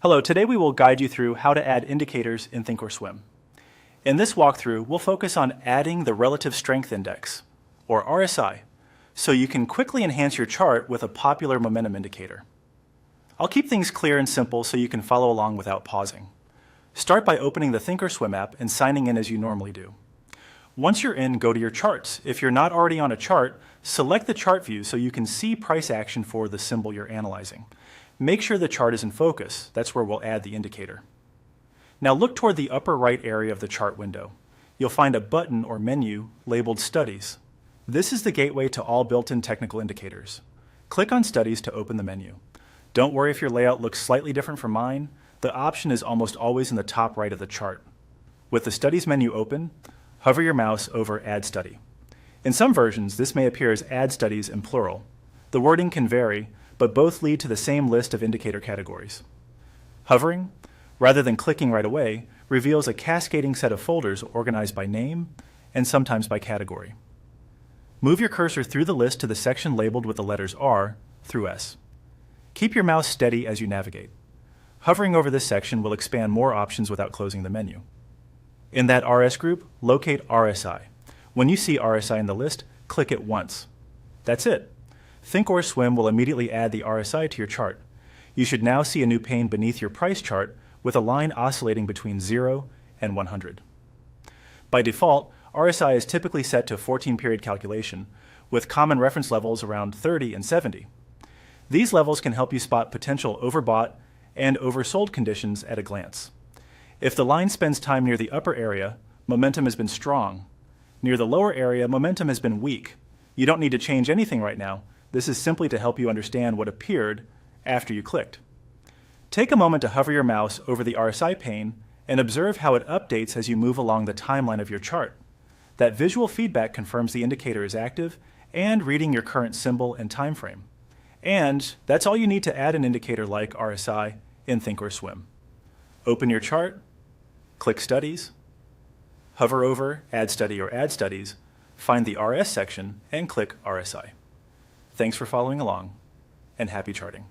Hello, today we will guide you through how to add indicators in Thinkorswim. In this walkthrough, we'll focus on adding the Relative Strength Index, or RSI, so you can quickly enhance your chart with a popular momentum indicator. I'll keep things clear and simple so you can follow along without pausing. Start by opening the Thinkorswim app and signing in as you normally do. Once you're in, go to your charts. If you're not already on a chart, select the chart view so you can see price action for the symbol you're analyzing. Make sure the chart is in focus. That's where we'll add the indicator. Now look toward the upper right area of the chart window. You'll find a button or menu labeled Studies. This is the gateway to all built-in technical indicators. Click on Studies to open the menu. Don't worry if your layout looks slightly different from mine. The option is almost always in the top right of the chart. With the Studies menu open, hover your mouse over Add Study. In some versions, this may appear as Add Studies in plural. The wording can vary, but both lead to the same list of indicator categories. Hovering, rather than clicking right away, reveals a cascading set of folders organized by name and sometimes by category. Move your cursor through the list to the section labeled with the letters R through S. Keep your mouse steady as you navigate. Hovering over this section will expand more options without closing the menu. In that RS group, locate RSI. When you see RSI in the list, click it once. That's it. Thinkorswim will immediately add the RSI to your chart. You should now see a new pane beneath your price chart with a line oscillating between 0 and 100. By default, RSI is typically set to 14-period calculation, with common reference levels around 30 and 70. These levels can help you spot potential overbought and oversold conditions at a glance. If the line spends time near the upper area, momentum has been strong. Near the lower area, momentum has been weak. You don't need to change anything right now. This is simply to help you understand what appeared after you clicked. Take a moment to hover your mouse over the RSI pane and observe how it updates as you move along the timeline of your chart. That visual feedback confirms the indicator is active and reading your current symbol and time frame. And that's all you need to add an indicator like RSI in Thinkorswim. Open your chart, click Studies, hover over Add Study or Add Studies, find the RS section, and click RSI. Thanks for following along, and happy charting.